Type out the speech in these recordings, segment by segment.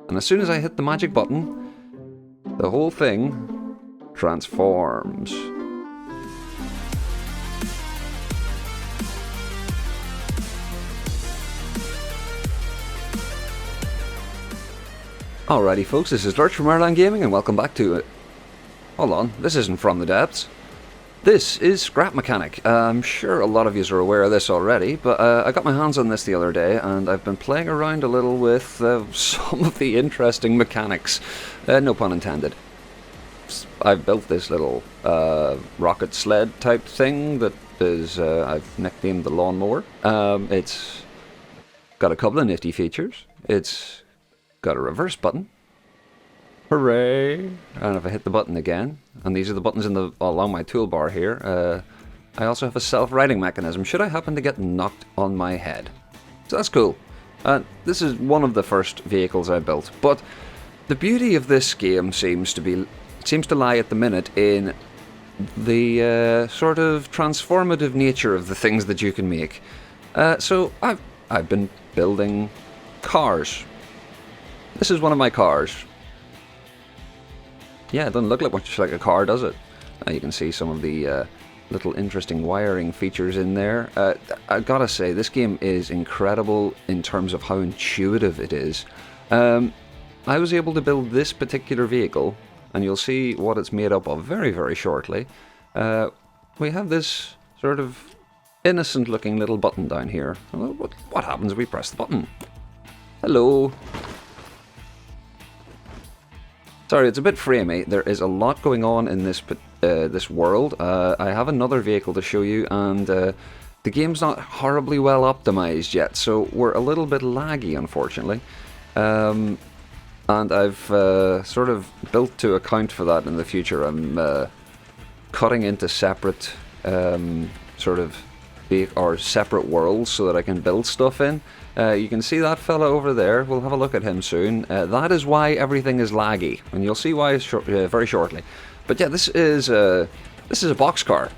And as soon as I hit the magic button, the whole thing transforms. Alrighty folks, this is Lurch from Airline Gaming and welcome back to it. Hold on, this isn't From the Depths. This is Scrap Mechanic. I'm sure a lot of you are aware of this already, but I got my hands on this the other day and I've been playing around a little with some of the interesting mechanics. No pun intended. I've built this little rocket sled type thing that is, I've nicknamed the lawnmower. It's got a couple of nifty features. It's got a reverse button. Hooray! And if I hit the button again, and these are the buttons along my toolbar here, I also have a self-righting mechanism should I happen to get knocked on my head. So that's cool. This is one of the first vehicles I built, but the beauty of this game seems to lie at the minute in the sort of transformative nature of the things that you can make. So I've been building cars. This is one of my cars. Yeah, it doesn't look much like a car, does it? You can see some of the little interesting wiring features in there. I gotta say, this game is incredible in terms of how intuitive it is. I was able to build this particular vehicle, and you'll see what it's made up of very, very shortly. We have this sort of innocent-looking little button down here. What happens if we press the button? Hello. Sorry, it's a bit framey. There is a lot going on in this world. I have another vehicle to show you, and the game's not horribly well optimized yet, so we're a little bit laggy, unfortunately. And I've sort of built to account for that in the future. I'm cutting into separate separate worlds so that I can build stuff in. You can see that fella over there. We'll have a look at him soon. That is why everything is laggy, and you'll see why very shortly. But yeah, this is a boxcar.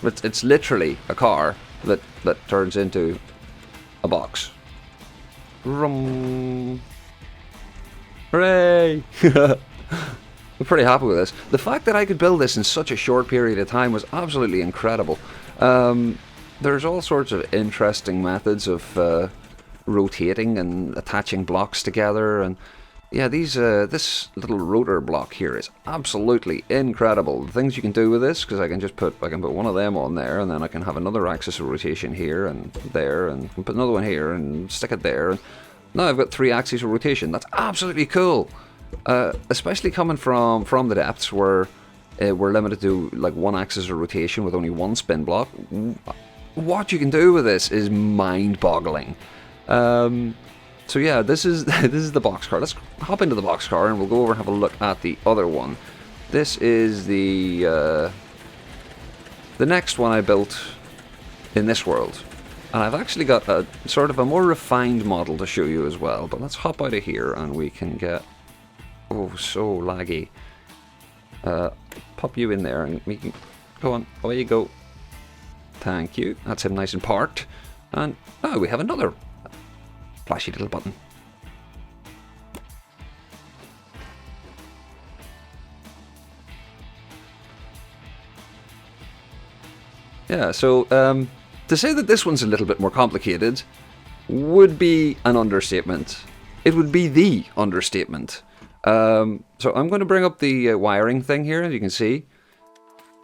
It's literally a car that turns into a box. Hooray! I'm pretty happy with this. The fact that I could build this in such a short period of time was absolutely incredible. There's all sorts of interesting methods of rotating and attaching blocks together, and yeah, this little rotor block here is absolutely incredible. The things you can do with this, because I can put one of them on there, and then I can have another axis of rotation here and there, and put another one here and stick it there, and now I've got 3 axes of rotation. That's absolutely cool, especially coming from the depths where we're limited to like 1 axis of rotation with only 1 spin block. What you can do with this is mind-boggling. So yeah, this is the boxcar. Let's hop into the boxcar and we'll go over and have a look at the other one. This is the next one I built in this world, and I've actually got a sort of a more refined model to show you as well. But let's hop out of here and we can get so laggy. Pop you in there and we can go on. Away you go. Thank you. That's him nice and parked. And now we have another flashy little button. Yeah, so to say that this one's a little bit more complicated would be an understatement. It would be the understatement. So I'm going to bring up the wiring thing here, as you can see.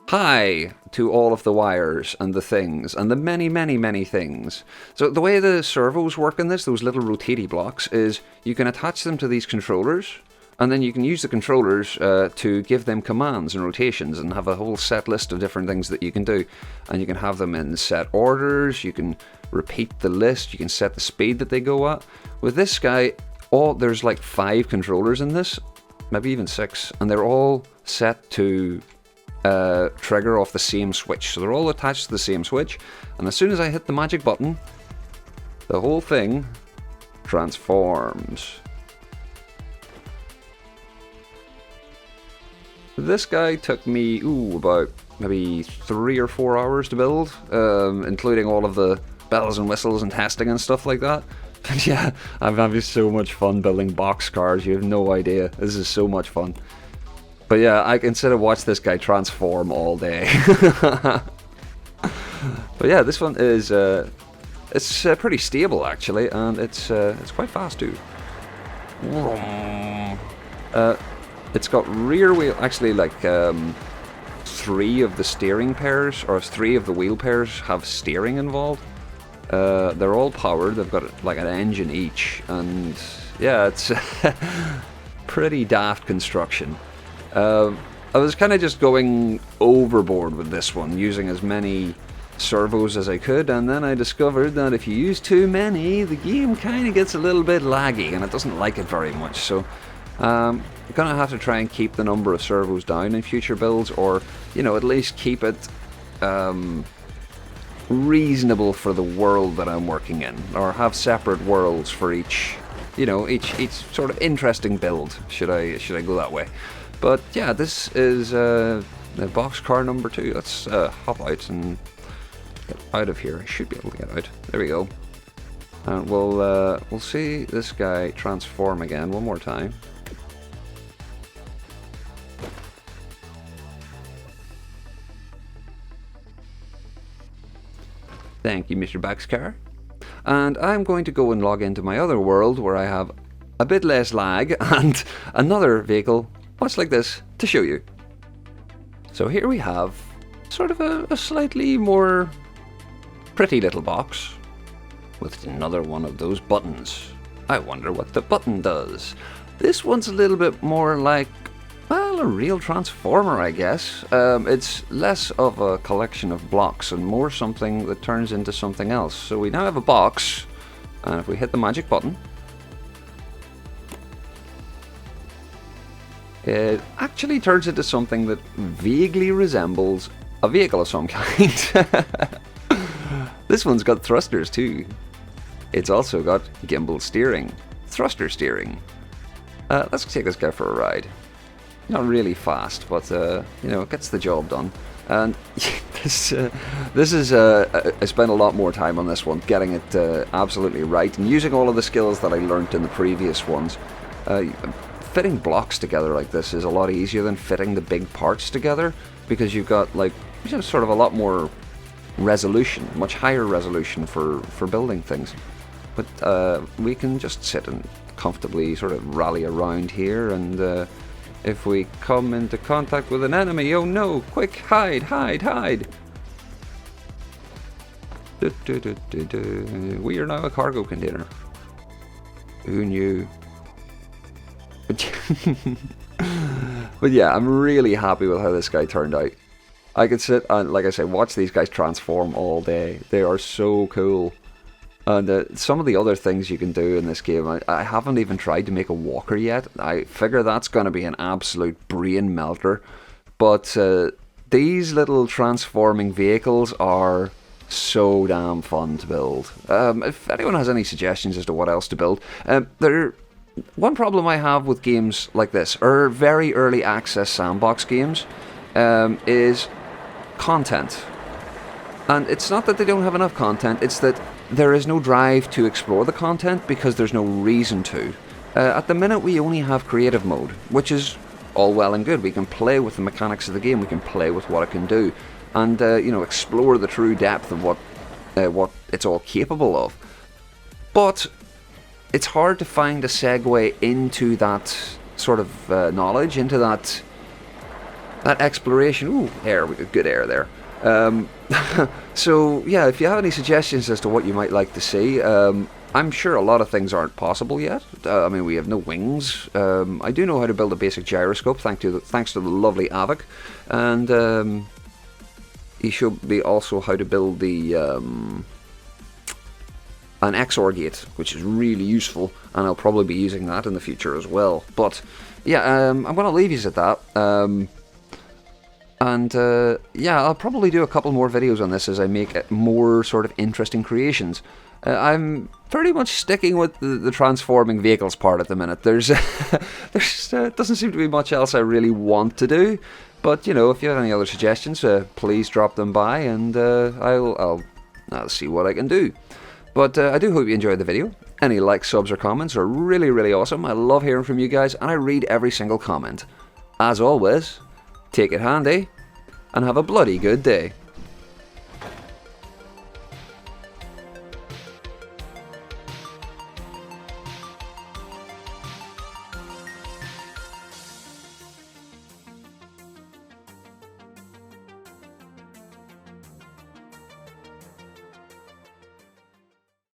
Hi to all of the wires and the things and the many, many, many things. So the way the servos work in this, those little rotatey blocks, is you can attach them to these controllers, and then you can use the controllers to give them commands and rotations and have a whole set list of different things that you can do. And you can have them in set orders, you can repeat the list, you can set the speed that they go at. With this guy, there's like 5 controllers in this, maybe even 6, and they're all set to trigger off the same switch. So they're all attached to the same switch, and as soon as I hit the magic button, the whole thing transforms. This guy took me about maybe 3 or 4 hours to build, including all of the bells and whistles and testing and stuff like that. Yeah, I'm having so much fun building box cars. You have no idea. This is so much fun. But yeah, I can sit and watch this guy transform all day. But yeah, this one is it's pretty stable actually, and it's quite fast too. It's got rear wheel, actually, like 3 of the steering pairs, or 3 of the wheel pairs have steering involved. They're all powered. They've got like an engine each, and yeah, it's pretty daft construction. I was kind of just going overboard with this one, using as many servos as I could, and then I discovered that if you use too many, the game kind of gets a little bit laggy, and it doesn't like it very much. So I'm gonna have to try and keep the number of servos down in future builds, or at least keep it reasonable for the world that I'm working in, or have separate worlds for each each sort of interesting build. Should I go that way? But yeah, this is the boxcar number 2. Let's hop out and get out of here. I should be able to get out. There we go. And we'll see this guy transform again one more time. Thank you, Mr. Boxcar. And I'm going to go and log into my other world where I have a bit less lag and another vehicle much like this to show you. So here we have sort of a slightly more pretty little box with another one of those buttons. I wonder what the button does. This one's a little bit more like, well, a real transformer, I guess. It's less of a collection of blocks and more something that turns into something else. So we now have a box, and if we hit the magic button, it actually turns into something that vaguely resembles a vehicle of some kind. This one's got thrusters too. It's also got gimbal steering, thruster steering. Let's take this guy for a ride. Not really fast, but it gets the job done. And this is I spent a lot more time on this one, getting it absolutely right, and using all of the skills that I learnt in the previous ones. Fitting blocks together like this is a lot easier than fitting the big parts together, because you've got sort of a lot more resolution, much higher resolution for building things. But we can just sit and comfortably sort of rally around here, and if we come into contact with an enemy, oh no, quick, hide, hide, hide. We are now a cargo container. Who knew? But yeah, I'm really happy with how this guy turned out. I could sit and, like I say, watch these guys transform all day. They are so cool. And some of the other things you can do in this game, I haven't even tried to make a walker yet. I figure that's going to be an absolute brain melter. But these little transforming vehicles are so damn fun to build. If anyone has any suggestions as to what else to build, one problem I have with games like this, or very early access sandbox games, is content. And it's not that they don't have enough content, it's that there is no drive to explore the content because there's no reason to. At the minute we only have creative mode, which is all well and good. We can play with the mechanics of the game, we can play with what it can do, and explore the true depth of what it's all capable of. But it's hard to find a segue into that sort of knowledge, into that exploration. Ooh, air, we got good air there. So yeah, if you have any suggestions as to what you might like to see, I'm sure a lot of things aren't possible yet. I mean, we have no wings. I do know how to build a basic gyroscope, thanks to the lovely Avic, and he showed me also how to build the an XOR gate, which is really useful, and I'll probably be using that in the future as well. But yeah, I'm going to leave you at that. Yeah, I'll probably do a couple more videos on this as I make more sort of interesting creations. I'm pretty much sticking with the transforming vehicles part at the minute. There's doesn't seem to be much else I really want to do. But if you have any other suggestions, please drop them by, and I'll see what I can do. But I do hope you enjoyed the video. Any likes, subs, or comments are really, really awesome. I love hearing from you guys, and I read every single comment. As always, take it handy, and have a bloody good day.